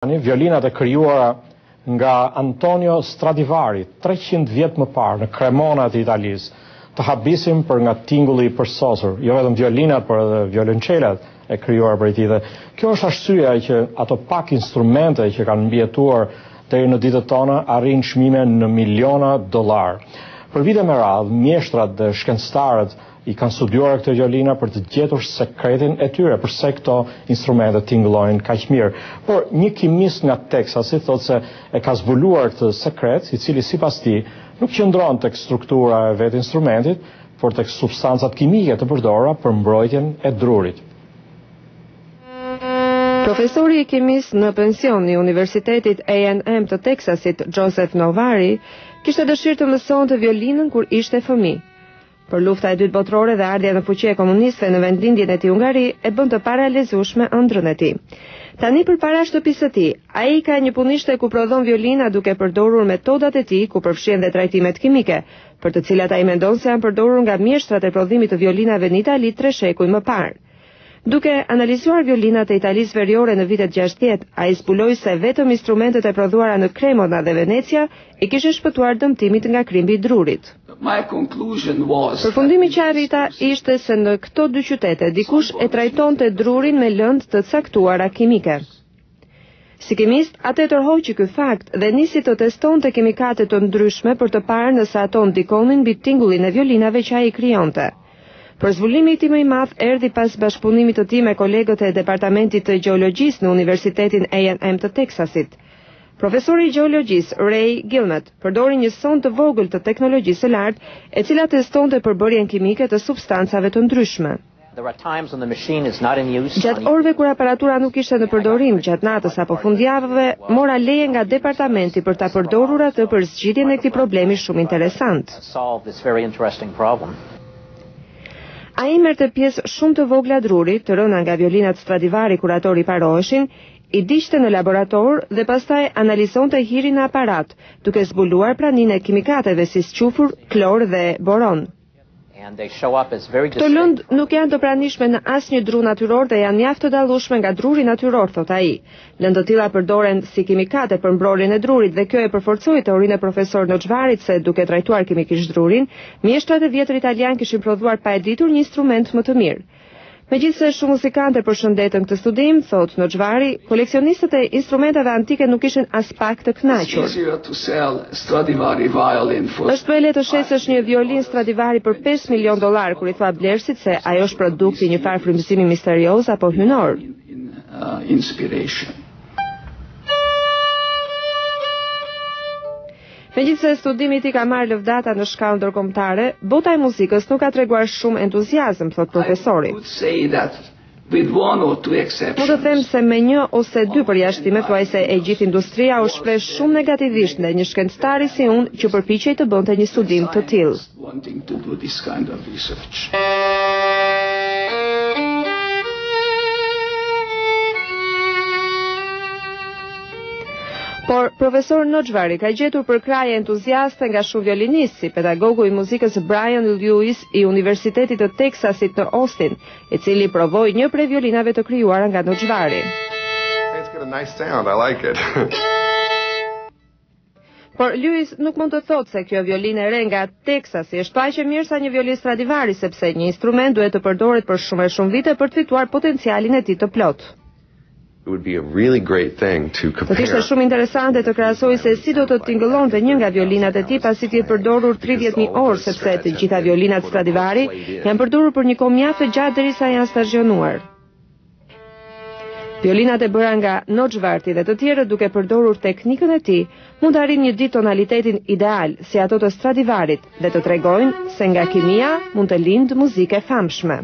Violinat e krijuara nga Antonio Stradivari 300 vjet më parë në Cremona të Italisë, të habisim për nga tingulli i përsosur, jo vetëm violinat, por edhe violonçelat e krijuar për tij. Kjo është arsyeja që ato pak instrumente që kanë mbijetuar deri në ditët tona arrin çmime në miliona dollar. Për vite me radhë, mjeshtrat dhe shkencëtarët i kanë studiuar këtë violina për të gjetur sekretin e tyre, përse këto instrumente tingëllojnë kaq mirë. Por një kimist nga Texasi thotë se e ka zbuluar këtë sekret, i cili sipas tij nuk qëndron tek struktura e vetë instrumentit, por tek substancat kimike të përdorura për mbrojtjen e drurit. Profesori i kimis në pension i Universitetit A&M të Texasit, Joseph Novari, kishte dëshirë të mësonte violinën kur ishte fëmijë. Por lufta e dytë botërore dhe ardhja në fuqi e komunistëve në vendlindjen e tij Hungari e bën të parealizueshme ëndrrën e tij. Tani përpara shtëpisë së tij, ai ka një punishte ku prodhon violina duke përdorur metodat e tij ku përfshihen dhe trajtimet kimike, për të cilat ai mendon se janë përdorur nga mjeshtrat e prodhimit të violinave në Itali 3 shekuj më parë. Duke analizuar violinat e Italisë veriore në vitet 60, ai zbuloi se vetëm instrumentet e prodhuara në Cremona dhe Venecia i kishin shpëtuar dëmtimit nga krimbi i drurit. Përfundimi që arrita ishte se në këto dy qytete dikush e trajtonte drurin me lëndë të caktuara kimike. Si kimist, atë e tërhoqi ky fakt dhe nisi të testonte kimikate të ndryshme për të parë nëse ato ndikonin mbi tingullin e violinave që ai krijonte. Por zbulimi i tij më i madh erdhi pas bashkëpunimit të tij me kolegët e Departamentit të Gjeologjisë në Universitetin A&M të Texasit. Profesori i gjeologjisë Ray Gilmet përdori një sond të vogël të teknologjisë së lartë, e cila testonte përbërjen kimike të substancave të ndryshme. Gjatë orëve kur aparatura nuk ishte në përdorim, gjatë natës apo fundjavëve, mora leje nga departamenti për ta përdorur atë për zgjidhjen e këtij problemi shumë interesant. Ai merrte pjesë shumë të vogla druri, të rëna nga violinat Stradivari kur ato riparoheshin, i diqte në laborator dhe pastaj analizonte hirin në aparat, duke zbuluar praninë e kimikateve si squfur, klor dhe boron. Këto lëndë nuk janë të pranishme në asnjë dru natyror dhe janë mjaft të dallueshme nga druri natyror, thot ai. Lëndë të tilla përdoren si kimikate për mbrojtjen e drurit dhe kjo e përforcoi teorinë e profesor Noxvarit se duke trajtuar kimikisht drurin, mjeshtrat e vjetër italian kishin prodhuar pa e ditur një instrument më të mirë. Megjithse shumë muzikante përshëndetën këtë studim, thot Noxvari, koleksionistët e instrumenteve antike nuk ishin as pak të kënaqur. Është më lehtë të shesësh një violin Stradivari për $5 milion kur i thua blerësit se ajo është produkti një farë frymëzimi misterioz apo hynor. Megjithse studimi i tij ka marrë lëvdata në shkallë ndërkombëtare, bota e muzikës nuk ka treguar shumë entuziazëm, thot profesori. Mund të them se me 1 ose 2 përjashtime thuajse e gjithë industria u shpreh shumë negativisht ndaj një shkencëtari si unë që përpiqej të bënte një studim të tillë. Por profesor Noxvari ka gjetur përkraje entuziaste nga shumë violinistë, si pedagogu i muzikës Brian Lewis i Universitetit të Texasit në Austin, i cili provoi një prej violinave të krijuara nga Noxvari. Por Lewis nuk mund të thotë se kjo violinë e re nga Texasi është paqë mirë sa një violinë Stradivari, sepse një instrument duhet të përdoret për shumë vite për të fituar potencialin e tij të plotë. Do të ishte shumë interesante të krahasoj se si do të tingëllonte një nga violinat e tij pasi të jetë përdorur 30.000 orë, sepse të gjitha violinat Stradivari janë përdorur për një kohë mjaft të gjatë derisa janë stazionuar. Violinat e bëra nga Noxvarti dhe të tjerët duke përdorur teknikën e tij mund të arrijnë një ditë tonalitetin ideal, si ato të Stradivarit, dhe të tregojnë se nga kimia mund të lindë muzikë e famshme.